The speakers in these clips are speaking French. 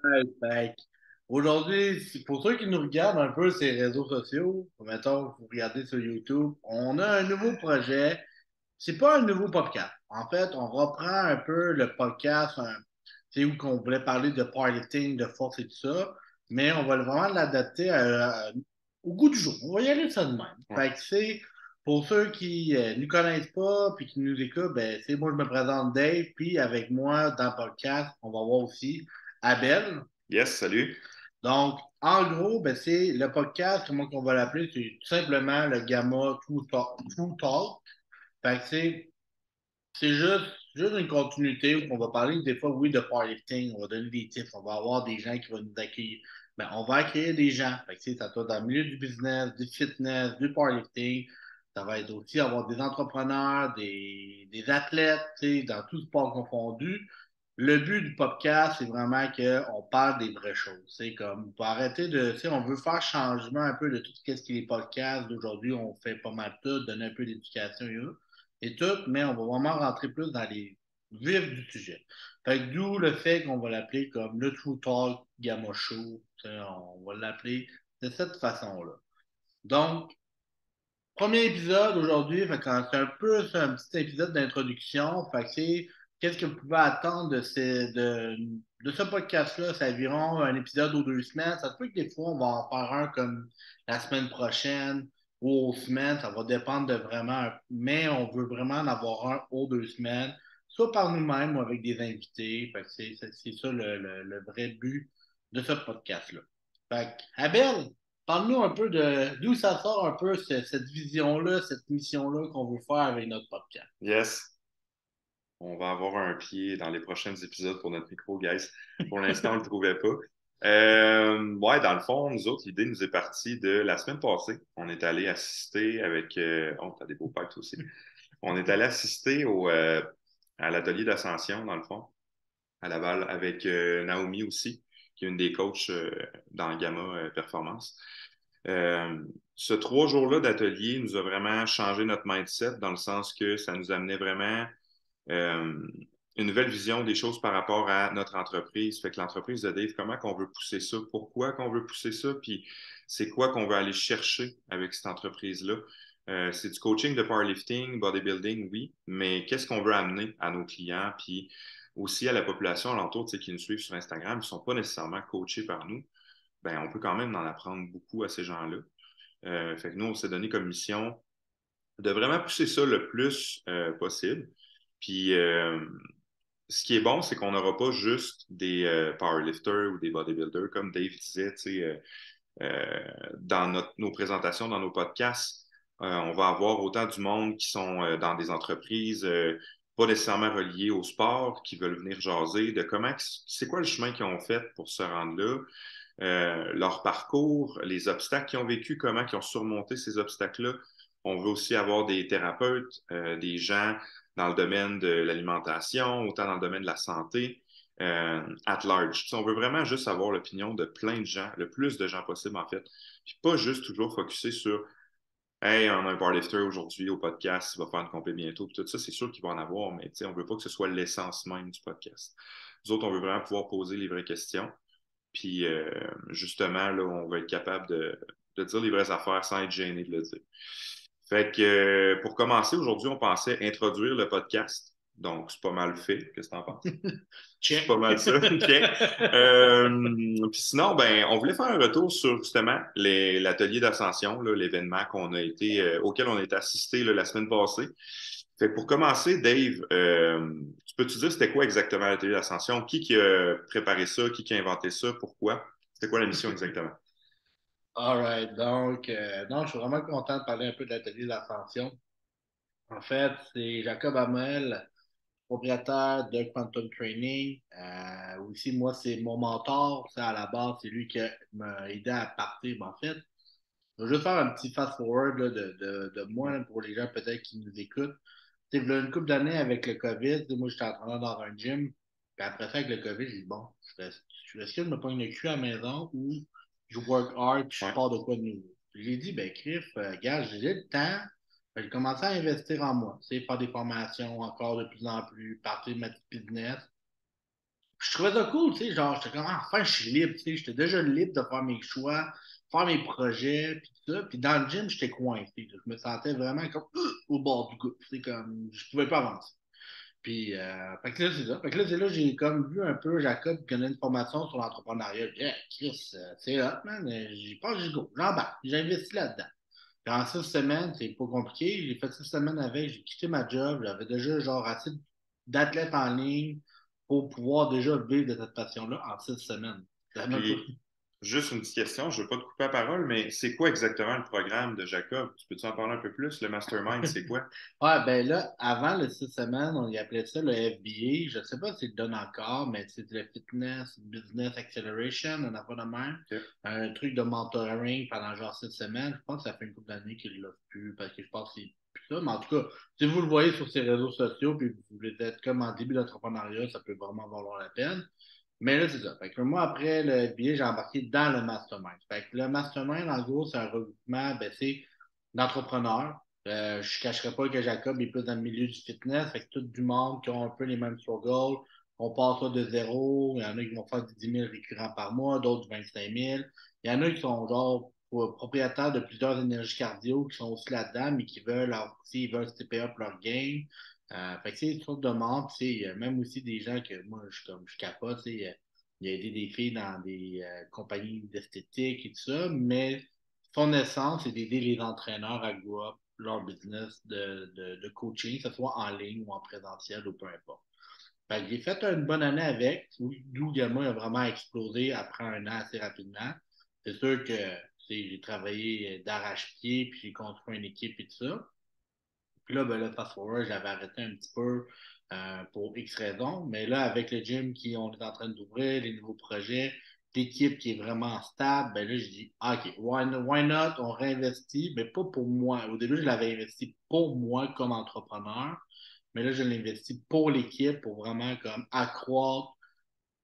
Ouais, aujourd'hui, pour ceux qui nous regardent un peu sur les réseaux sociaux, mettons, vous regardez sur YouTube, on a un nouveau projet. C'est pas un nouveau podcast. En fait, on reprend un peu le podcast, c'est où qu'on voulait parler de powerlifting, de force et tout ça, mais on va vraiment l'adapter au goût du jour. On va y aller de ça de même. Ouais. Fait que c'est pour ceux qui ne nous connaissent pas puis qui nous écoutent, ben, c'est moi, je me présente Dave, puis avec moi dans le podcast, on va voir aussi Abel. Yes, salut. Donc, en gros, ben, c'est le podcast, comment on va l'appeler, c'est tout simplement le Gamma True Talk. Fait que c'est juste une continuité où on va parler des fois, oui, de powerlifting, on va donner des tips, on va avoir des gens qui vont nous accueillir. Ben, on va accueillir des gens. Fait que, tu sais, ça soit dans le milieu du business, du fitness, du powerlifting. Ça va être aussi avoir des entrepreneurs, des athlètes, tu sais, dans tout sport confondu. Le but du podcast, c'est vraiment qu'on parle des vraies choses. C'est comme, on peut arrêter de, tu sais, on veut faire changement un peu de tout ce qui est les podcasts d'aujourd'hui. On fait pas mal de tout, donner un peu d'éducation et tout, mais on va vraiment rentrer plus dans les vifs du sujet. Fait que d'où le fait qu'on va l'appeler comme le True Talk Gamma Show. On va l'appeler de cette façon-là. Donc, premier épisode aujourd'hui, fait que c'est un peu c'est un petit épisode d'introduction. Fait que c'est qu'est-ce que vous pouvez attendre de ce podcast-là? C'est environ un épisode ou 2 semaines. Ça se peut que des fois, on va en faire un comme la semaine prochaine ou aux semaines. Ça va dépendre de vraiment. Mais on veut vraiment en avoir un aux 2 semaines, soit par nous-mêmes ou avec des invités. Fait que c'est ça le vrai but de ce podcast-là. Fait que, Abel, parle-nous un peu de d'où ça sort un peu cette vision-là, cette mission-là qu'on veut faire avec notre podcast. Yes. On va avoir un pied dans les prochains épisodes pour notre micro, guys. Pour l'instant, on ne le trouvait pas. Ouais, dans le fond, nous autres, l'idée nous est partie de la semaine passée. On est allé assister avec. Oh, t'as des beaux packs aussi. On est allé assister à l'atelier d'ascension, dans le fond, à Laval, avec Naomi aussi, qui est une des coachs dans Gamma Performance. Ce 3 jours-là d'atelier nous a vraiment changé notre mindset dans le sens que ça nous amenait vraiment euh, une nouvelle vision des choses par rapport à notre entreprise. Fait que l'entreprise de Dave, comment qu'on veut pousser ça, pourquoi qu'on veut pousser ça, puis c'est quoi qu'on veut aller chercher avec cette entreprise-là. C'est du coaching de powerlifting, bodybuilding, oui, mais qu'est-ce qu'on veut amener à nos clients, puis aussi à la population alentour qui nous suivent sur Instagram, qui ne sont pas nécessairement coachés par nous, ben, on peut quand même en apprendre beaucoup à ces gens-là. Fait que nous, on s'est donné comme mission de vraiment pousser ça le plus possible. Puis, ce qui est bon, c'est qu'on n'aura pas juste des powerlifters ou des bodybuilders, comme Dave disait, dans nos présentations, dans nos podcasts. On va avoir autant du monde qui sont dans des entreprises pas nécessairement reliées au sport, qui veulent venir jaser de comment, c'est quoi le chemin qu'ils ont fait pour se rendre là, leur parcours, les obstacles qu'ils ont vécu, comment ils ont surmonté ces obstacles-là. On veut aussi avoir des thérapeutes, des gens dans le domaine de l'alimentation, autant dans le domaine de la santé, at large. On veut vraiment juste avoir l'opinion de plein de gens, le plus de gens possible en fait. Puis pas juste toujours focuser sur Hey, on a un powerlifter aujourd'hui au podcast, il va faire une compé bientôt. Puis tout ça, c'est sûr qu'il va en avoir, mais on ne veut pas que ce soit l'essence même du podcast. Nous autres, on veut vraiment pouvoir poser les vraies questions. Puis justement, là, on va être capable de dire les vraies affaires sans être gêné de le dire. Fait que pour commencer, aujourd'hui, on pensait introduire le podcast. Donc, c'est pas mal fait. Qu'est-ce que t'en penses? C'est Check. pas mal ça. OK. Puis sinon, ben, on voulait faire un retour sur justement l'atelier d'ascension, là, l'événement auquel on a été assisté là, la semaine passée. Fait que pour commencer, Dave, tu peux-tu dire c'était quoi exactement l'atelier d'ascension? Qui a préparé ça? Qui a inventé ça? Pourquoi? C'était quoi la mission exactement? All right. Donc, non, je suis vraiment content de parler un peu de l'atelier d'ascension. En fait, c'est Jacob Hamel, propriétaire de Quantum Training. Aussi, moi, c'est mon mentor. Ça, à la base, c'est lui qui m'a aidé à partir. Mais en fait, je vais juste faire un petit fast-forward là, de moi là, pour les gens peut-être qui nous écoutent. Tu sais, il y a une couple d'années avec le COVID, moi, j'étais entraîneur dans un gym. Puis après ça, avec le COVID, j'ai dit, bon, est-ce que je me pogne le cul à la maison ou je work hard puis je Ouais. pars de quoi de nouveau? Puis j'ai dit, ben, Criff, gars, j'ai le temps. J'ai commencé à investir en moi. Tu sais, faire des formations encore de plus en plus, partir de ma petite business. trouvais ça cool, tu sais, genre, j'étais comme, ah, enfin, je suis libre, tu sais, j'étais déjà libre de faire mes choix, faire mes projets, puis tout ça. Puis dans le gym, j'étais coincé. Je me sentais vraiment comme au bord du gouffre. C'est comme, je pouvais pas avancer. Puis, fait que là, c'est ça. Fait que là, c'est là, j'ai comme vu un peu Jacob qui connaît une formation sur l'entrepreneuriat. J'ai dit, hey, Chris, c'est hot, man. J'y pense, j'y go. J'embarque. J'ai investi là-dedans. Puis en 6 semaines, c'est pas compliqué. J'ai fait 6 semaines avec, j'ai quitté ma job. J'avais déjà genre assez d'athlètes en ligne pour pouvoir déjà vivre de cette passion-là en 6 semaines. Ça m'a même pas. Puis, juste une petite question, je ne veux pas te couper la parole, mais c'est quoi exactement le programme de Jacob? Tu peux-tu en parler un peu plus? Le mastermind, c'est quoi? Ouais, ben là, avant les 6 semaines, on y appelait ça le FBA. Je sais pas si le donne encore, mais c'est le Fitness Business Acceleration, on a pas de même. OK. Un truc de mentoring pendant genre 6 semaines. Je pense que ça fait une couple d'années qu'il l'a plus, parce que je pense que c'est plus ça. Mais en tout cas, si vous le voyez sur ses réseaux sociaux, puis vous voulez être comme en début d'entrepreneuriat, ça peut vraiment valoir la peine. Mais là, c'est ça. Fait que moi, après le FBA, j'ai embarqué dans le mastermind. Fait que le mastermind, en gros, c'est un regroupement, ben, c'est d'entrepreneurs. Je ne cacherai pas que Jacob est plus dans le milieu du fitness, fait que tout du monde qui ont un peu les mêmes struggles. On part ça de zéro. Il y en a qui vont faire du 10 000 récurrents par mois, d'autres du 25 000. Il y en a qui sont genre propriétaires de plusieurs énergies cardio qui sont aussi là-dedans, mais qui veulent aussi, ils veulent stepper up leur game. Fait que c'est une sorte de monde. Il y a même aussi des gens que moi, je capote. Il a aidé des filles dans des compagnies d'esthétique et tout ça, mais son essence, c'est d'aider les entraîneurs à grow up leur business de coaching, que ce soit en ligne ou en présentiel ou peu importe. Fait que j'ai fait une bonne année avec, d'où Gamma a vraiment explosé après un an assez rapidement. C'est sûr que j'ai travaillé d'arrache-pied, puis j'ai construit une équipe et tout ça. Puis là, ben là, fast forward, j'avais arrêté un petit peu pour X raisons. Mais là, avec le gym qui on est en train d'ouvrir, les nouveaux projets, l'équipe qui est vraiment stable, ben là, je dis, OK, why not? On réinvestit, mais pas pour moi. Au début, je l'avais investi pour moi comme entrepreneur, mais là, je l'investis pour l'équipe, pour vraiment comme accroître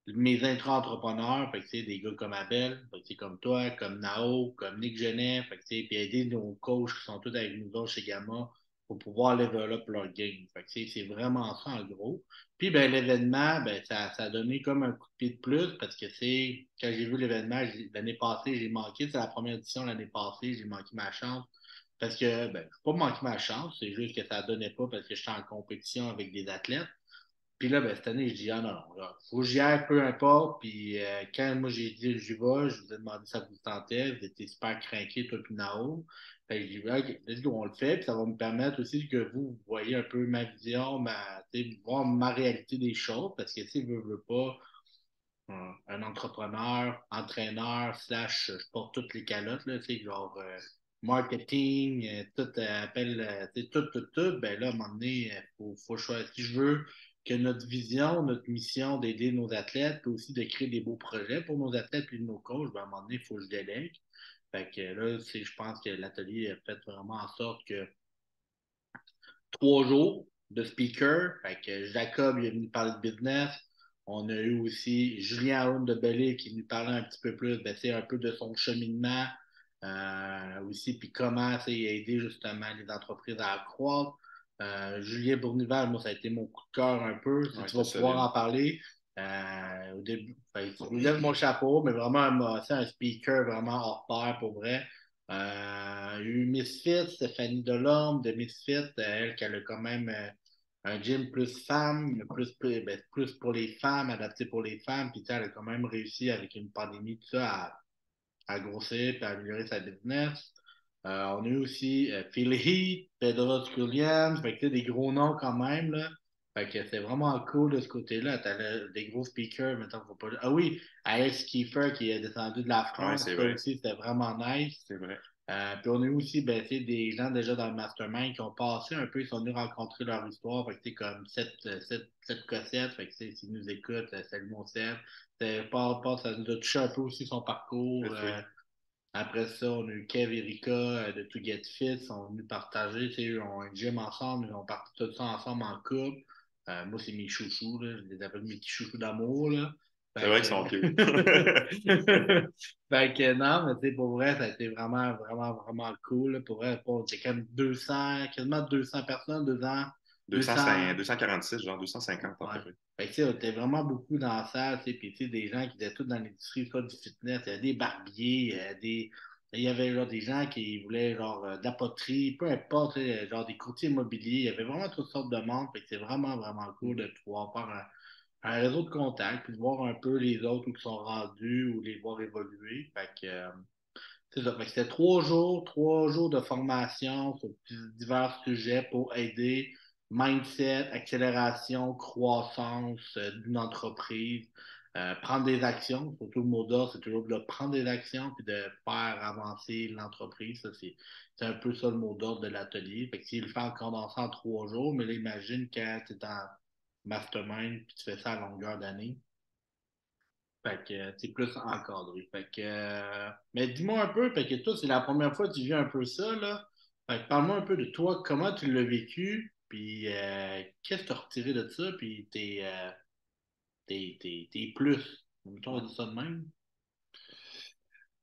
mes intra-entrepreneurs, fait que, des gars comme Abel, fait que, comme toi, comme Nao, comme Nick Genet, fait que, puis aider nos coachs qui sont tous avec nous autres chez Gamma pour pouvoir level up leur game. Fait que, c'est vraiment ça en gros. Puis ben, l'événement, ben, ça a donné comme un coup de pied de plus parce que quand j'ai vu l'événement l'année passée, j'ai manqué. C'est la première édition l'année passée, j'ai manqué ma chance. Parce que, ben, je n'ai pas manqué ma chance, c'est juste que ça ne donnait pas parce que j'étais en compétition avec des athlètes. Puis là, ben, cette année, je dis, ah non, non, là, faut que j'y aille, peu importe. Puis quand moi j'ai dit, j'y vais, je vous ai demandé si ça vous tentait. Vous étiez super craqués, toi puis Nao. Fait que j'ai dit, OK, let's go, on le fait. Puis ça va me permettre aussi que vous voyez un peu ma vision, voir ma réalité des choses. Parce que si vous ne voulez pas, un entrepreneur, entraîneur, slash, je porte toutes les calottes, là, genre marketing, tout appelle, tout, ben là, à un moment donné, faut choisir. Si je veux que notre vision, notre mission d'aider nos athlètes, puis aussi de créer des beaux projets pour nos athlètes et nos coachs, ben à un moment donné, il faut que je délègue. Fait que là, je pense que l'atelier a fait vraiment en sorte que 3 jours de speaker. Fait que Jacob, il est venu parler de business. On a eu aussi Julien Aoun de Bellil qui nous parlait un petit peu plus, ben, un peu de son cheminement aussi, puis comment il a aidé justement les entreprises à accroître. Julien Bournival, moi, ça a été mon coup de cœur un peu. Si Ouais, tu c'est vas pouvoir solide. en parler. Au début, je vous lève mon chapeau, mais vraiment un speaker vraiment hors pair pour vrai. Il y a eu Misfit, Stéphanie Delorme de Misfit, elle qui a quand même un gym plus femmes, plus pour les femmes, adapté pour les femmes, puis elle a quand même réussi avec une pandémie, tout ça, à grossir et à améliorer sa business. On a eu aussi Phil Heath, Pedro Williams, fait que, des gros noms quand même, là. Fait que c'est vraiment cool de ce côté-là. T'as des gros speakers, maintenant, faut pas. Ah oui, Alex Kiefer qui est descendu de la Ouais, France, c'est ça vrai. aussi, c'était vraiment nice. C'est vrai. Puis on a eu aussi des gens déjà dans le mastermind qui ont passé un peu, ils sont venus rencontrer leur histoire. Fait que c'est comme cette Cossette, fait que s'ils nous écoutent, salut mon Seth. Ça nous a touché un peu aussi son parcours. Oui. Après ça, on a eu Kev et Erika de To Get Fit, ils sont venus partager, ils ont un gym ensemble, ils ont parti tout ça ensemble en couple. Moi, c'est mes chouchous, là, je les appelle mes petits chouchous d'amour, là. C'est Fait vrai qu'ils sont cute. que... fait que non, mais tu sais, pour vrai, ça a été vraiment, vraiment, vraiment cool, là. Pour vrai, c'est quand même 200, quasiment 200 personnes, 200, 200. 246, genre 250 à Ouais. peu près. Fait que, tu sais, t'es vraiment beaucoup dans la salle, tu sais, puis tu sais, des gens qui étaient tous dans l'industrie, soit du fitness, il y a des barbiers, il y avait genre des gens qui voulaient genre de la poterie, peu importe, tu sais, genre des courtiers immobiliers, il y avait vraiment toutes sortes de monde, fait que c'est vraiment, vraiment cool de pouvoir faire un réseau de contacts, puis de voir un peu les autres où ils sont rendus, ou les voir évoluer. Fait que, c'est ça. Fait que c'était 3 jours de formation sur divers sujets pour aider mindset, accélération, croissance d'une entreprise, prendre des actions. Surtout le mot d'ordre, c'est toujours de prendre des actions puis de faire avancer l'entreprise. Ça, c'est un peu ça le mot d'ordre de l'atelier. Fait que s'il le fait en condensé en 3 jours, mais là, imagine quand tu es en mastermind puis tu fais ça à longueur d'année. Fait que c'est plus encadré. Fait que, mais dis-moi un peu, fait que toi, c'est la première fois que tu vis un peu ça, là. Fait que parle-moi un peu de toi, comment tu l'as vécu, puis qu'est-ce que tu as retiré de ça, puis tes plus. Mettons, on va dire ça de même.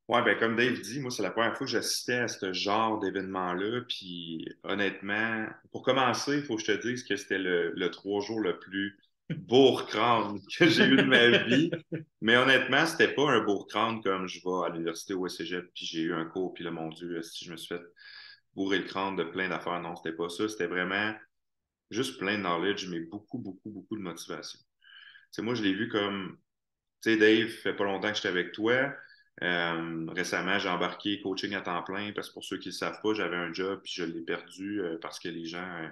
Ouais, ben comme Dave dit, moi, c'est la première fois que j'assistais à ce genre d'événement-là. Puis honnêtement, pour commencer, il faut que je te dise que c'était le 3 jours le plus bourre-crâne que j'ai eu de ma vie. Mais honnêtement, c'était pas un bourre-crâne comme je vais à l'université ou au cégep, puis j'ai eu un cours, puis là, mon Dieu, si je me suis fait bourrer le crâne de plein d'affaires. Non, c'était pas ça. C'était vraiment juste plein de knowledge, mais beaucoup, beaucoup, beaucoup de motivation. C'est moi, je l'ai vu comme tu sais, Dave, fait pas longtemps que j'étais avec toi. Récemment, j'ai embarqué coaching à temps plein parce que pour ceux qui ne le savent pas, j'avais un job puis je l'ai perdu parce que les gens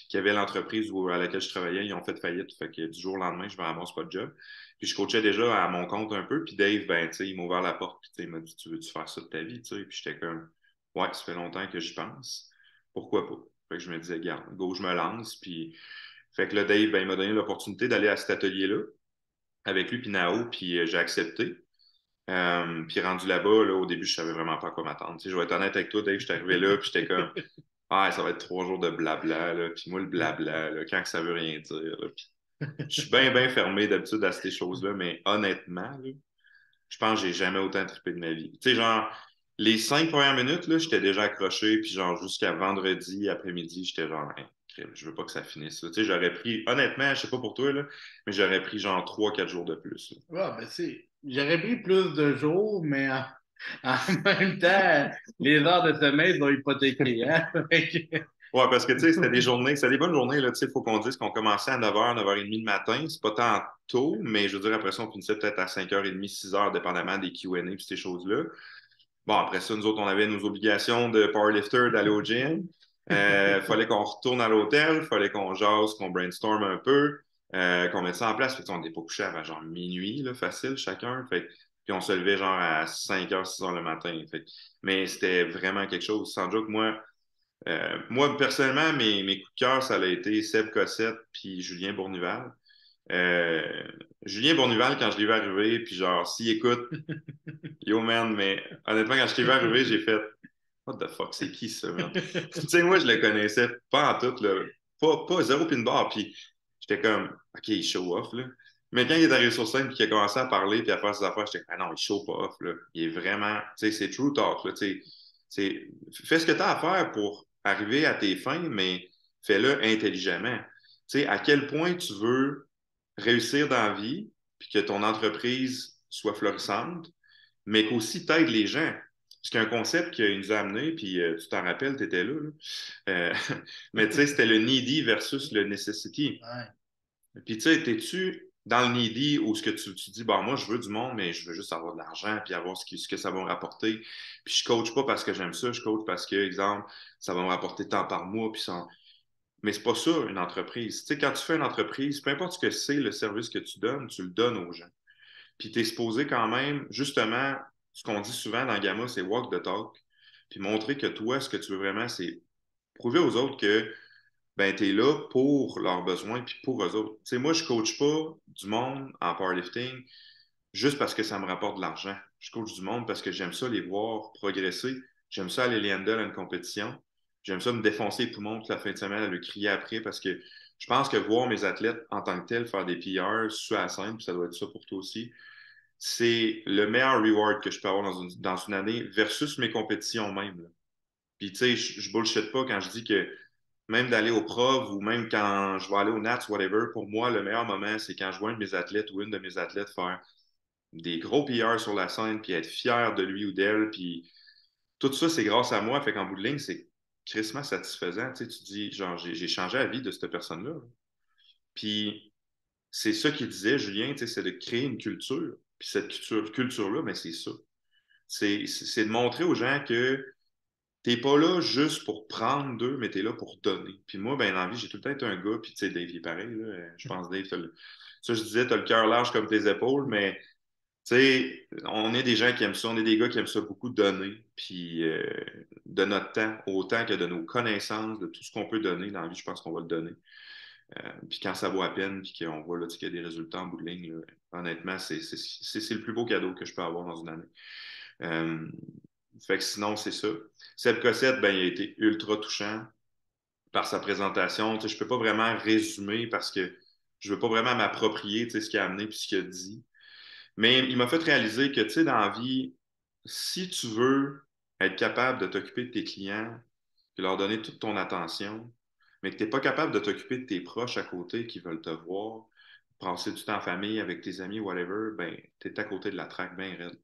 qui avaient l'entreprise à laquelle je travaillais, ils ont fait faillite. Fait que du jour au lendemain, je me ramasse pas de job. Puis je coachais déjà à mon compte un peu. Puis Dave, ben, tu sais, il m'a ouvert la porte puis tu sais, il m'a dit, tu veux-tu faire ça de ta vie? Tu sais, puis j'étais comme, ouais, ça fait longtemps que j'y pense. Pourquoi pas? Fait que je me disais, garde, go, je me lance. Puis, fait que là, Dave, ben, il m'a donné l'opportunité d'aller à cet atelier-là avec lui puis Nao, puis j'ai accepté. Puis rendu là-bas, là, au début, je savais vraiment pas à quoi m'attendre. Tu sais, je vais être honnête avec toi, dès que je suis arrivé là, puis j'étais comme, ah, ça va être 3 jours de blabla, là. Puis moi, le blabla, là, quand que ça veut rien dire, là. Puis je suis bien, bien fermé d'habitude à ces choses-là, mais honnêtement, là, je pense que j'ai jamais autant trippé de ma vie. Tu sais, genre, les 5 premières minutes, là, j'étais déjà accroché, puis genre, jusqu'à vendredi après-midi, j'étais genre, hey, crème, je veux pas que ça finisse, là. Tu sais, j'aurais pris, honnêtement, je sais pas pour toi, là, mais j'aurais pris genre 3, 4 jours de plus, là. Ouais, ben j'aurais pris plus de jours, mais en même temps, les heures de sommeil sont hypothéquées, hein? Fait que- Ouais, parce que, tu sais, c'était des bonnes journées, là, tu sais, il faut qu'on dise qu'on commençait à 9h, 9h30 le matin. C'est pas tant tôt, mais je veux dire, après ça, on finissait peut-être à 5h30, 6h, dépendamment des Q&A et ces choses-là. Bon, après ça, nous autres, on avait nos obligations de powerlifter d'aller au gym. Fallait qu'on retourne à l'hôtel, fallait qu'on jase, qu'on brainstorm un peu, qu'on mette ça en place. Fait que, on n'était pas couché avant genre minuit, là, facile, chacun. Fait que, puis on se levait genre à 5h, 6h le matin. Fait que, mais c'était vraiment quelque chose. Sans doute, moi, personnellement, mes coups de cœur, ça a été Seb Cossette puis Julien Bournival. Euh, Julien Bournival, quand je l'ai vu arriver, puis genre, s'il écoute, yo man, mais honnêtement, quand je l'ai vu arriver, j'ai fait What the fuck, c'est qui ça, man? Tu sais, moi, je le connaissais pas en tout, là. Pas zéro pin bar, puis j'étais comme, OK, il show off, là. Mais quand il est arrivé sur scène, puis qu'il a commencé à parler, puis à faire ses affaires, j'étais ah non, il show pas off, là. Il est vraiment, tu sais, c'est true talk, là. Tu sais, fais ce que tu as à faire pour arriver à tes fins, mais fais-le intelligemment. Tu sais, à quel point tu veux réussir dans la vie, puis que ton entreprise soit florissante, mais qu'aussi t'aides les gens. C'est un concept qu'il nous a amené, puis tu t'en rappelles, tu étais là. Là. Euh, mais tu sais, c'était le needy versus le necessity. Ouais. Puis tu sais, t'es-tu dans le needy où ce que tu dis, bon, moi, je veux du monde, mais je veux juste avoir de l'argent, puis avoir ce que ça va me rapporter. Puis je coach pas parce que j'aime ça, je coach parce que, exemple, ça va me rapporter tant par mois, puis ça. Mais c'est pas ça, une entreprise. Tu sais, quand tu fais une entreprise, peu importe ce que c'est, le service que tu donnes, tu le donnes aux gens. Puis tu es supposé quand même, justement, ce qu'on dit souvent dans Gamma, c'est walk the talk. Puis montrer que toi, ce que tu veux vraiment, c'est prouver aux autres que ben, tu es là pour leurs besoins puis pour eux autres. Tu sais, moi, je ne coach pas du monde en powerlifting juste parce que ça me rapporte de l'argent. Je coach du monde parce que j'aime ça les voir progresser. J'aime ça aller les handle à une compétition. J'aime ça me défoncer les poumons toute la fin de semaine à le crier après parce que je pense que voir mes athlètes en tant que tels faire des PR sur la scène, puis ça doit être ça pour toi aussi, c'est le meilleur reward que je peux avoir dans une année versus mes compétitions même. Là. Puis, tu sais, je bullshit pas quand je dis que même d'aller au prov ou même quand je vais aller au Nats, whatever, pour moi, le meilleur moment, c'est quand je vois un de mes athlètes ou une de mes athlètes faire des gros PR sur la scène, puis être fier de lui ou d'elle, puis tout ça, c'est grâce à moi. Fait qu'en bout de ligne, c'est crissement satisfaisant. Tu sais, tu dis, genre, j'ai changé la vie de cette personne-là. Puis c'est ça qu'il disait, Julien, tu sais, c'est de créer une culture. Puis cette culture-là, mais c'est ça. C'est de montrer aux gens que t'es pas là juste pour prendre d'eux, mais t'es là pour donner. Puis moi, ben, dans la vie, j'ai tout le temps été un gars, puis tu sais, Dave, il est pareil, là. Je pense, Dave, ça, je disais, t'as le cœur large comme tes épaules, mais tu sais, on est des gens qui aiment ça, on est des gars qui aiment ça beaucoup donner, puis de notre temps, autant que de nos connaissances, de tout ce qu'on peut donner dans la vie, je pense qu'on va le donner. Puis quand ça vaut à peine, puis qu'on voit là, qu'il y a des résultats en bout de ligne, là, honnêtement, c'est le plus beau cadeau que je peux avoir dans une année. Euh, Fait que sinon, c'est ça. Seb Cossette, ben, il a été ultra touchant par sa présentation. Tu sais, je peux pas vraiment résumer parce que je veux pas vraiment m'approprier, tu sais, ce qu'il a amené puis ce qu'il a dit. Mais il m'a fait réaliser que, tu sais, dans la vie, si tu veux être capable de t'occuper de tes clients, de leur donner toute ton attention, mais que tu n'es pas capable de t'occuper de tes proches à côté qui veulent te voir, passer du temps en famille avec tes amis, whatever, ben, tu es à côté de la traque bien raide.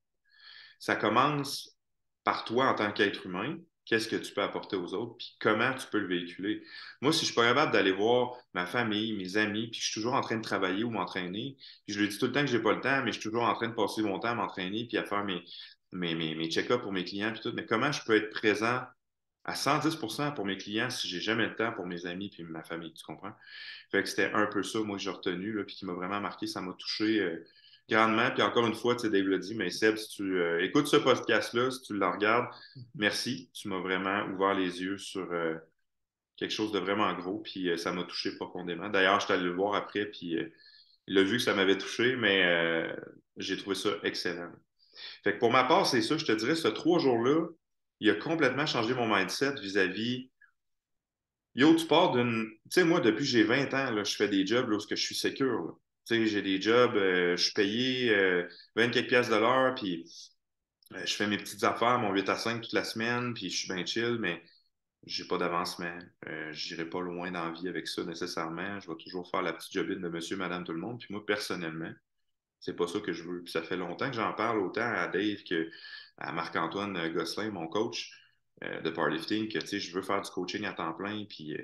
Ça commence par toi en tant qu'être humain. Qu'est-ce que tu peux apporter aux autres, puis comment tu peux le véhiculer. Moi, si je suis pas capable d'aller voir ma famille, mes amis, puis je suis toujours en train de travailler ou m'entraîner, puis je lui dis tout le temps que j'ai pas le temps, mais je suis toujours en train de passer mon temps à m'entraîner, puis à faire mes check-ups pour mes clients, puis tout. Mais comment je peux être présent à 110% pour mes clients si j'ai jamais le temps pour mes amis puis ma famille, tu comprends? Fait que c'était un peu ça, moi, que j'ai retenu, là, puis qui m'a vraiment marqué, ça m'a touché grandement. Puis encore une fois, tu sais, Dave l'a dit, mais Seb, si tu écoutes ce podcast-là, si tu le regardes, merci. Tu m'as vraiment ouvert les yeux sur quelque chose de vraiment gros, puis ça m'a touché profondément. D'ailleurs, je suis allé le voir après, puis il a vu que ça m'avait touché, mais j'ai trouvé ça excellent. Fait que pour ma part, c'est ça, je te dirais, ce 3 jours-là, il a complètement changé mon mindset vis-à-vis. Yo, tu pars d'une. Tu sais, moi, depuis que j'ai 20 ans, là, je fais des jobs là, où est-ce que je suis secure, là. Tu sais, j'ai des jobs, je suis payé 20 quelques piastres de l'heure, puis je fais mes petites affaires, mon 8 à 5 toute la semaine, puis je suis bien chill, mais j'ai pas d'avancement. J'irai pas loin dans la vie avec ça nécessairement. Je vais toujours faire la petite jobine de monsieur, madame, tout le monde. Puis moi, personnellement, c'est pas ça que je veux. Puis ça fait longtemps que j'en parle autant à Dave que à Marc-Antoine Gosselin, mon coach de powerlifting, que tu sais, je veux faire du coaching à temps plein. Puis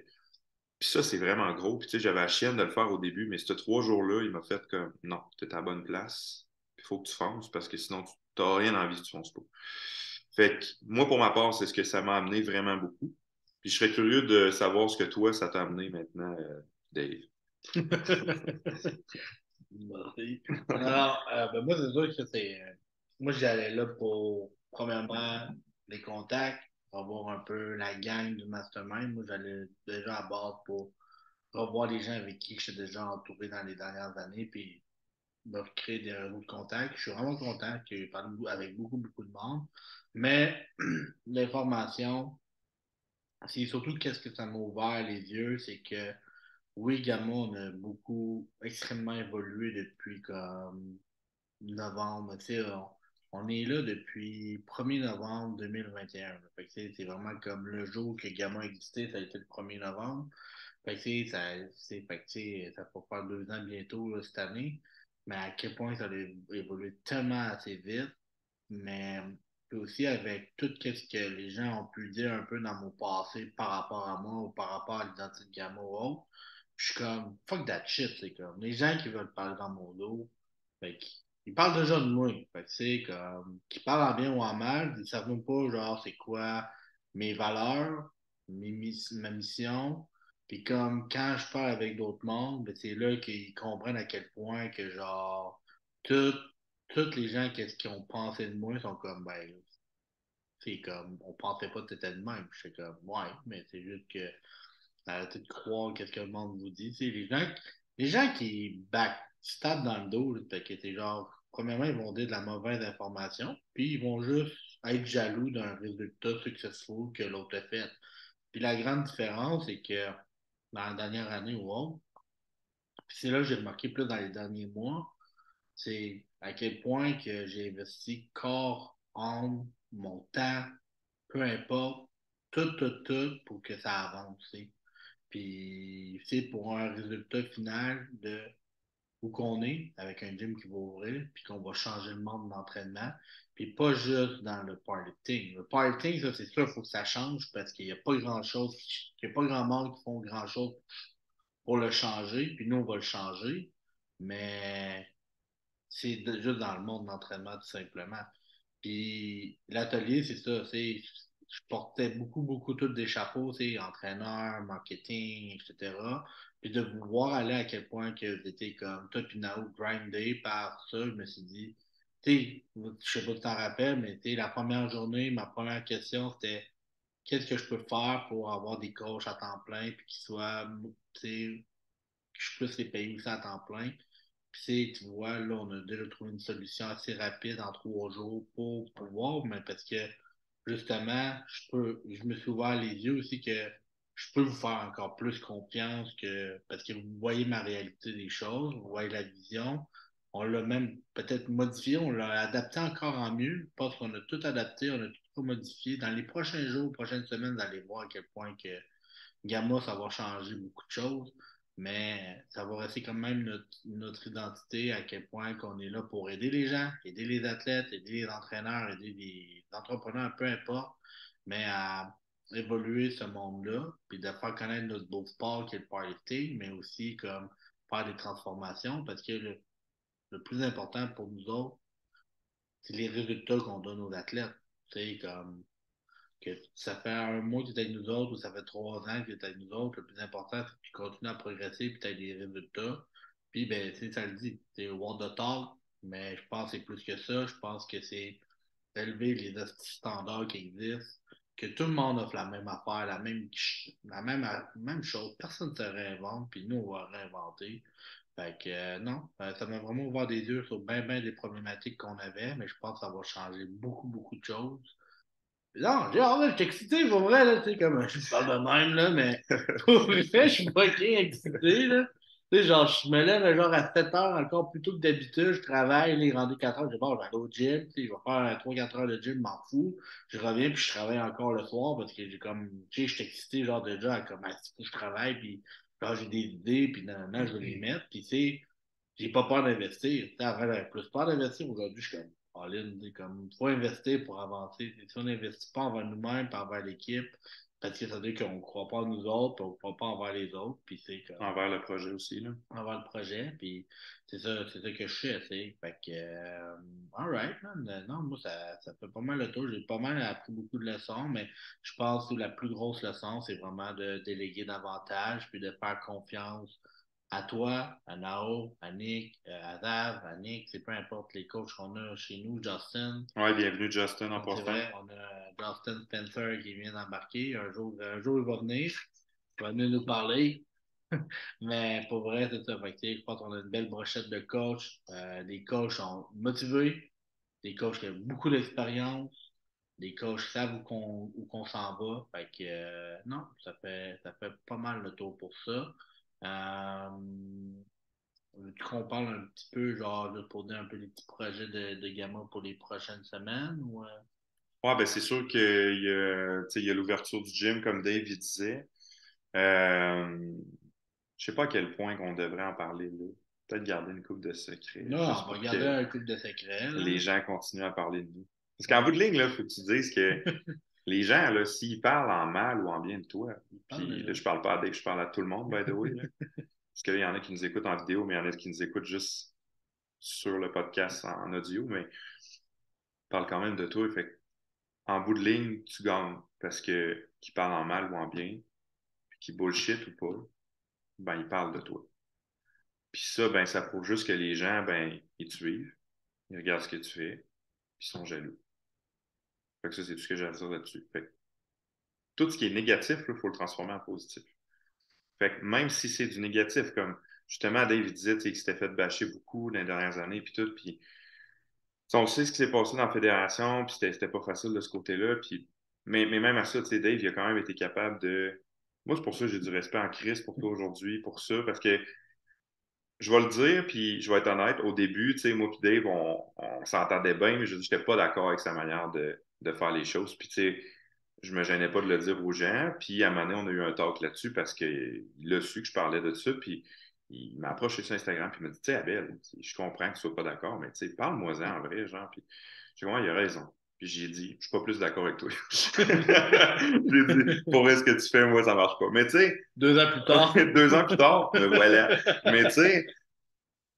ça, c'est vraiment gros. Puis tu sais, j'avais la chienne de le faire au début, mais ces 3 jours-là, il m'a fait comme non, tu es à la bonne place. Il faut que tu fonces parce que sinon, tu n'as rien envie si tu ne fonces pas. Fait que moi, pour ma part, c'est ce que ça m'a amené vraiment beaucoup. Puis je serais curieux de savoir ce que toi, ça t'a amené maintenant, Dave. Merci. Alors, ben moi, c'est sûr que c'est. Moi, j'allais là pour, premièrement, les contacts, pour voir un peu la gang du mastermind. Moi, j'allais déjà à bord pour revoir les gens avec qui je suis déjà entouré dans les dernières années, puis me recréer des réseaux de contacts. Je suis vraiment content que j'ai parlé avec beaucoup, beaucoup de monde. Mais l'information, c'est surtout qu'est-ce que ça m'a ouvert les yeux, c'est que oui, également, on a beaucoup, extrêmement évolué depuis comme novembre. Tu sais, on est là depuis 1er novembre 2021. Là. Fait que, tu sais, c'est vraiment comme le jour que Gamma existait, ça a été le 1er novembre. Fait que, tu sais, fait que, tu sais, ça va faire 2 ans bientôt là, cette année. Mais à quel point ça a évolué tellement assez vite. Mais aussi avec tout ce que les gens ont pu dire un peu dans mon passé par rapport à moi ou par rapport à l'identité de Gamma ou autre. Je suis comme, fuck that shit, c'est comme, les gens qui veulent parler dans mon dos, fait ils parlent déjà de moi. Fait que, c'est comme, qu'ils parlent en bien ou en mal, ils savent même pas, genre, c'est quoi mes valeurs, ma mission. Puis comme, quand je parle avec d'autres mondes, ben, c'est là qu'ils comprennent à quel point que, genre, tout, tous les gens qui ont pensé de moi sont comme, ben, c'est comme, on pensait pas que t'étais de même. Je suis comme, ouais, mais c'est juste que arrêtez de croire qu'est-ce que le monde vous dit. Tu sais, les gens qui backstab dans le dos, là, fait que c'est genre, premièrement, ils vont dire de la mauvaise information, puis ils vont juste être jaloux d'un résultat successful que l'autre a fait. Puis la grande différence, c'est que dans la dernière année ou autre, puis c'est là que j'ai remarqué plus dans les derniers mois, c'est à quel point que j'ai investi corps, âme, mon temps, peu importe, tout pour que ça avance. Tu sais. Puis, c'est pour un résultat final de où qu'on est, avec un gym qui va ouvrir, puis qu'on va changer le monde d'entraînement, puis pas juste dans le parlifting. Le parlifting, ça, c'est sûr, il faut que ça change parce qu'il n'y a pas grand-chose, il n'y a pas grand monde qui font grand-chose pour le changer, puis nous, on va le changer, mais juste dans le monde d'entraînement, tout simplement. Puis l'atelier, c'est ça, je portais beaucoup, beaucoup tous des chapeaux, entraîneur, marketing, etc. Puis de vous voir aller à quel point que vous étiez comme toi puis Nao grindé par ça, je me suis dit, je sais pas si tu t'en rappelles, mais la première journée, ma première question, c'était qu'est-ce que je peux faire pour avoir des coachs à temps plein puis qu'ils soient, tu sais, que je puisse les payer aussi à temps plein. Puis, tu vois, là, on a déjà trouvé une solution assez rapide en 3 jours pour pouvoir, mais parce que justement, je me suis ouvert les yeux aussi que je peux vous faire encore plus confiance parce que vous voyez ma réalité des choses, vous voyez la vision. On l'a même peut-être modifié, on l'a adapté encore en mieux. Je pense qu'on a tout adapté, on a tout modifié. Dans les prochains jours, prochaines semaines, vous allez voir à quel point que Gamma, ça va changer beaucoup de choses, mais ça va rester quand même notre identité, à quel point qu'on est là pour aider les gens, aider les athlètes, aider les entraîneurs, aider les entrepreneurs, peu importe, mais à évoluer ce monde-là, puis de faire connaître notre beau sport qui est le powerlifting, mais aussi comme faire des transformations, parce que le plus important pour nous autres, c'est les résultats qu'on donne aux athlètes. Tu sais, comme que ça fait un mois que tu es avec nous autres ou ça fait 3 ans que tu es avec nous autres, le plus important, c'est que tu continues à progresser et tu as des résultats. Puis, ben, ça le dit, c'est what the talk, mais je pense que c'est plus que ça. Je pense que c'est d'élever les standards qui existent, que tout le monde offre la même affaire, la même chose. Personne ne se réinvente, puis nous, on va réinventer. Fait que non, ça m'a vraiment ouvert des yeux sur bien, bien des problématiques qu'on avait, mais je pense que ça va changer beaucoup, beaucoup de choses. Non, j'ai hâte, je suis excité, pour vrai, là, tu sais, comme, je parle de même, là, mais pour vrai, je suis fucking excité, là. Tu sais, genre, je me lève, genre, à 7 heures, encore plus tôt que d'habitude, je travaille, les rendus 4 heures, je dis, bon, je vais aller au gym, tu sais, je vais faire 3-4 heures de gym, je m'en fous. Je reviens, puis je travaille encore le soir, parce que j'ai comme, tu sais, je suis excité, genre, déjà, à comme, je travaille, puis, genre, j'ai des idées, puis, non, je veux les mettre, puis, tu sais, j'ai pas peur d'investir. Tu sais, avant, j'avais plus peur d'investir. Aujourd'hui, je suis comme, all-in, comme, faut investir pour avancer. Si on n'investit pas envers nous-mêmes, pas envers l'équipe, parce que ça veut dire qu'on ne croit pas en nous autres, puis on ne croit pas envers les autres, puis c'est comme, Envers le projet aussi, là. envers le projet, puis c'est ça que je fais, tu sais. Fait que, all right, man. Non, moi, ça fait pas mal le tour. J'ai pas mal appris beaucoup de leçons, mais je pense que la plus grosse leçon, c'est vraiment de déléguer davantage, puis de faire confiance à toi, à Nao, à Nick, à Dav, à Nick, c'est peu importe les coachs qu'on a chez nous, Justin. Ouais, bienvenue Justin en C'est passant. vrai, on a Justin Spencer qui vient d'embarquer. Un jour, il va venir. Il va venir nous parler. Mais pour vrai, c'est ça. Fait que, je pense qu'on a une belle brochette de coachs. Des coachs sont motivés, des coachs qui ont beaucoup d'expérience, des coachs qui savent où qu'on s'en va. Fait que, non, ça fait pas mal le tour pour ça. Veux-tu qu'on parle un petit peu, genre, juste pour dire un peu les petits projets de Gamma pour les prochaines semaines? Ou, Ouais, ben c'est sûr qu'il y a, tu sais, il y a l'ouverture du gym, comme Dave il disait. Euh, je sais pas à quel point qu'on devrait en parler là. Peut-être garder une coupe de secret, non, juste on va pour garder que un couple de secrets, là. les gens continuent à parler de nous. Parce qu'en bout Ouais. de ligne, il faut que tu dises que les gens, là, s'ils parlent en mal ou en bien de toi, Il parle puis là, déjà. je parle pas à Dave, je parle à tout le monde, by the way, là. Parce qu'il y en a qui nous écoutent en vidéo, mais il y en a qui nous écoutent juste sur le podcast en audio, mais ils parlent quand même de toi. Fait que, en bout de ligne, tu gagnes. Parce que qu'ils parlent en mal ou en bien, puis qu'ils bullshit ou pas, ben, ils parlent de toi. Puis ça, ben, ça prouve juste que les gens, ben, ils te suivent, ils regardent ce que tu fais, puis ils sont jaloux. Fait que ça, c'est tout ce que j'ai à dire là-dessus. Fait que tout ce qui est négatif, il faut le transformer en positif. Fait que même si c'est du négatif, comme justement Dave disait qu'il s'était fait bâcher beaucoup dans les dernières années, puis tout, puis on sait ce qui s'est passé dans la fédération, puis c'était pas facile de ce côté-là, puis mais même à ça, tu sais, Dave, il a quand même été capable de. Moi, c'est pour ça que j'ai du respect en Christ pour toi aujourd'hui, pour ça, parce que je vais le dire, puis je vais être honnête, au début, tu sais, moi puis Dave, on s'entendait bien, mais je n'étais pas d'accord avec sa manière de faire les choses. Puis, tu sais, je me gênais pas de le dire aux gens. Puis à un moment donné, on a eu un talk là-dessus parce qu'il a su que je parlais de ça. Puis il m'a approché sur Instagram. Puis il m'a dit, tu sais, Abel, je comprends que tu sois pas d'accord, mais tu sais, parle-moi-en en vrai, genre. Puis j'ai dit, ouais, il a raison. Puis j'ai dit, je suis pas plus d'accord avec toi. J'ai dit, pour vrai, ce que tu fais, moi, ça marche pas. Mais tu sais, 2 ans plus tard. 2 ans plus tard, me voilà. Mais tu sais,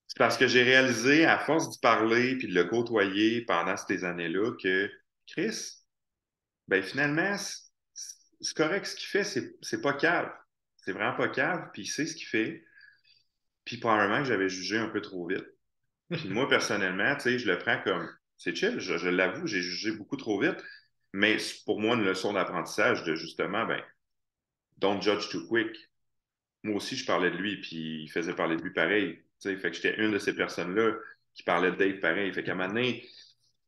c'est parce que j'ai réalisé, à force d'y parler puis de le côtoyer pendant ces années-là, que Chris, ben finalement, c'est correct ce qu'il fait, c'est pas cave. C'est vraiment pas cave, puis il sait ce qu'il fait. Puis probablement que j'avais jugé un peu trop vite. Puis moi, personnellement, tu sais, je le prends comme, c'est chill, je l'avoue, j'ai jugé beaucoup trop vite. Mais c'est pour moi une leçon d'apprentissage de justement, ben, don't judge too quick. Moi aussi, je parlais de lui, puis il faisait parler de lui pareil. Tu sais, fait que j'étais une de ces personnes-là qui parlait de Dave pareil. Fait qu'à un moment donné,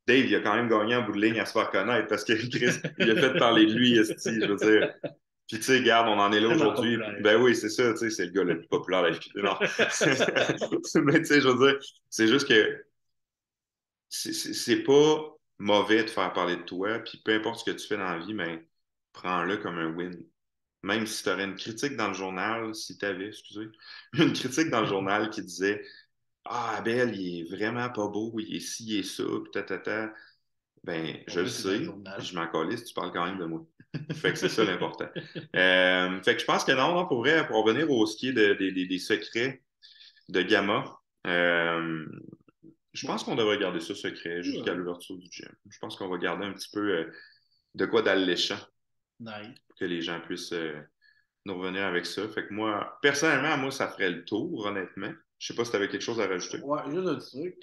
Dave, il a quand même gagné en bout de ligne à se faire connaître parce que Chris, il a fait parler de lui, esti, je veux dire. Puis, tu sais, regarde, on en est là Tellement aujourd'hui. populaire. Ben oui, c'est ça, tu sais, c'est le gars le plus populaire de la FQT. Non. Mais, tu sais, je veux dire, c'est juste que c'est pas mauvais de faire parler de toi, puis peu importe ce que tu fais dans la vie, mais prends-le comme un win. Même si tu aurais une critique dans le journal, si tu avais, excusez, une critique dans le journal qui disait Ah, Abel, il est vraiment pas beau, il est ci, il est ça, puis ta. Ben, Au je le moins, c'est dans le sais, journal. puis je m'en calisse, tu parles quand même de moi. Fait que c'est ça l'important. Fait que je pense que non, non, pour vrai, pour revenir au ce qui est des secrets de Gamma, je pense qu'on devrait garder ça secret jusqu'à Ouais. l'ouverture du gym. Je pense qu'on va garder un petit peu de quoi d'alléchant Nice. pour que les gens puissent nous revenir avec ça. Fait que moi, personnellement, moi, ça ferait le tour, honnêtement. Je sais pas si tu avais quelque chose à rajouter. Ouais, juste un truc.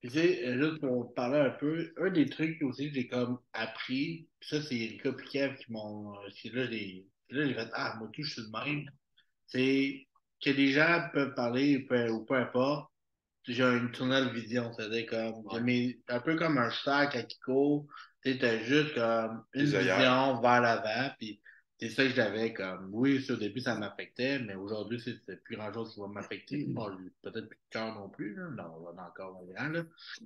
Puis, tu sais, juste pour parler un peu, un des trucs aussi que j'ai comme appris, puis ça, c'est Rika et Kev qui m'ont. Là, j'ai fait, ah, moi, tout, je suis le même. C'est que les gens peuvent parler ou peu importe. J'ai une tunnel vision, c'est-à-dire comme, Ouais. un peu comme un cheval quand il court, tu sais, t'as juste comme une Les œillères. vision vers l'avant, puis c'est ça que j'avais comme, oui, au début, ça m'affectait, mais aujourd'hui, c'est plus grand-chose qui va m'affecter. Bon, j'ai peut-être plus de cœur non plus, là. Non, on a encore un grand, là.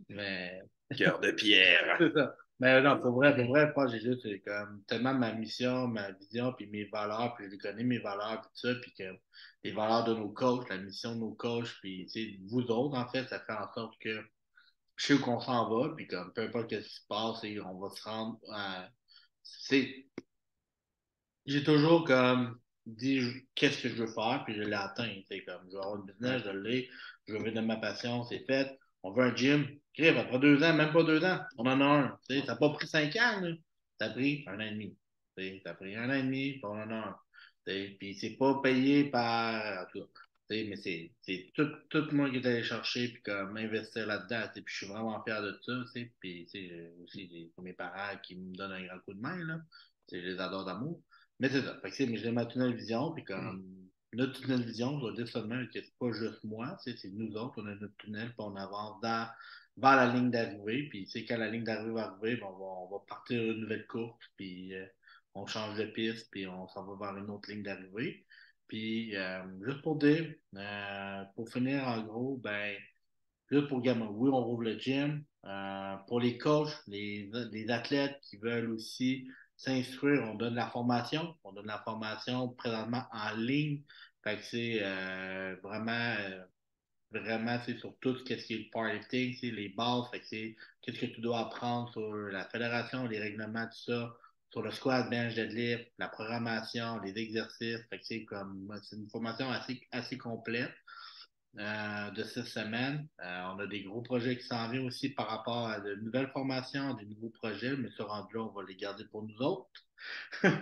Mais Cœur de pierre. c'est ça. Mais non, pour vrai, je pense que j'ai juste comme tellement ma mission, ma vision, puis mes valeurs, puis je les connais, mes valeurs, puis tout ça, puis que les valeurs de nos coachs, la mission de nos coachs, puis tu sais, vous autres, en fait, ça fait en sorte que je sais où qu'on s'en va, puis comme peu importe ce qui se passe, et on va se rendre à. C'est j'ai toujours comme dit qu'est-ce que je veux faire, puis je l'ai atteint. C'est comme je veux avoir une Ouais. business, je l'ai, je veux vivre de ma passion, c'est fait. On veut un gym. Crève, après 2 ans, même pas 2 ans, on en a un. Ça n'a pas pris 5 ans, là. Ça a pris 1 an et demi. Ça a pris 1 an et demi, puis on en a un. Puis c'est pas payé par. En tout cas, mais c'est tout moi qui est allé chercher, puis comme investir là-dedans. Puis je suis vraiment fier de ça. Puis aussi, j'ai mes parents qui me donnent un grand coup de main. Là. Je les adore d'amour. Mais c'est ça. Fait que, mais j'ai ma tunnel vision, puis comme notre tunnel vision, je dois dire seulement que c'est pas juste moi, c'est nous autres, on a notre tunnel, puis on avance vers la ligne d'arrivée, puis quand la ligne d'arrivée va arriver, ben, on va partir une nouvelle course, puis on change de piste, puis on s'en va vers une autre ligne d'arrivée. Puis, juste pour dire, pour finir en gros, ben, juste pour Gamma, oui, on rouvre le gym. Pour les coachs, les athlètes qui veulent aussi s'instruire, on donne la formation. On donne la formation présentement en ligne. Fait que c'est vraiment, c'est sur tout ce qui est le powerlifting, c'est les bases. Fait que c'est qu'est-ce que tu dois apprendre sur la fédération, les règlements, tout ça, sur le squat, bench, deadlift, la programmation, les exercices. Fait que c'est une formation assez complète de 6 semaines. On a des gros projets qui s'en viennent aussi par rapport à de nouvelles formations, des nouveaux projets, mais ce rendu-là, on va les garder pour nous autres.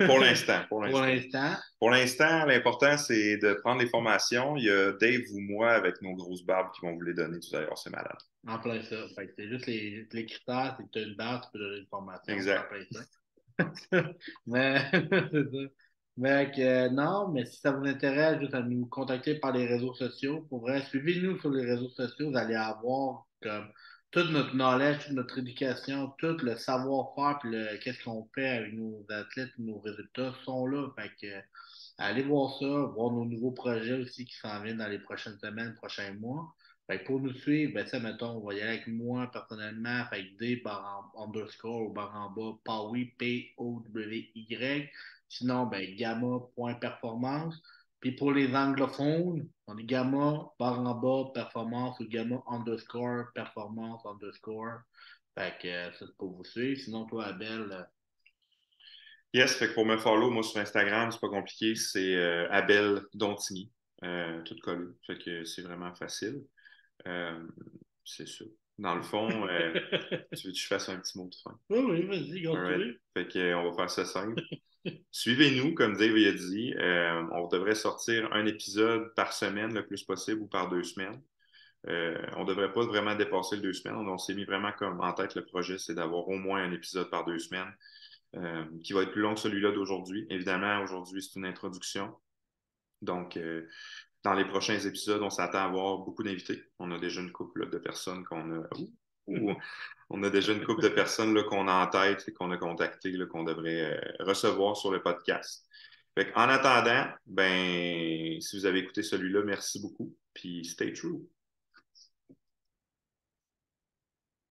Pour l'instant, pour Pour l'instant. l'instant. Pour l'instant, l'important, c'est de prendre les formations. Il y a Dave ou moi avec nos grosses barbes qui vont vous les donner. Tout d'ailleurs, c'est malade. En plein ça. Fait que c'est juste les critères, c'est que tu as une base, tu peux donner une formation, c'est en Exact. plein ça. Mais c'est ça. Mais non, mais si ça vous intéresse, juste à nous contacter par les réseaux sociaux. Pour vrai, suivez-nous sur les réseaux sociaux, vous allez avoir comme tout notre knowledge, toute notre éducation, tout le savoir-faire, puis qu'est-ce qu'on fait avec nos athlètes, nos résultats sont là. Fait que allez voir ça, voir nos nouveaux projets aussi qui s'en viennent dans les prochaines semaines, prochains mois. Fait que pour nous suivre, ben ça, mettons, on va y aller avec moi personnellement, fait que D underscore ou barre en bas, Powy, P-O-W-Y. Sinon, ben gamma.performance. Puis pour les anglophones, on est gamma, barre en bas, performance ou gamma underscore, performance underscore. Fait que ça, c'est pour vous suivre. Sinon, toi, Abel, Yes, fait que pour me follow, moi sur Instagram, c'est pas compliqué, c'est Abel Dontigny, tout collé. Fait que c'est vraiment facile. Euh, c'est ça. Dans le fond, tu veux que je fasse un petit mot de fin? oui, oui, vas-y, Alright. continue. Fait que, on va faire ça simple. Suivez-nous, comme Dave a dit. On devrait sortir un épisode par semaine le plus possible ou par 2 semaines. On ne devrait pas vraiment dépasser les 2 semaines. On s'est mis vraiment comme en tête le projet, c'est d'avoir au moins un épisode par 2 semaines, qui va être plus long que celui-là d'aujourd'hui. Évidemment, aujourd'hui, c'est une introduction. Donc, dans les prochains épisodes, on s'attend à avoir beaucoup d'invités. On a déjà une couple là, de personnes qu'on a. Ouh, on a déjà une couple de personnes là, qu'on a en tête et qu'on a contactées, là, qu'on devrait recevoir sur le podcast. Fait en attendant, ben, si vous avez écouté celui-là, merci beaucoup. Puis stay true.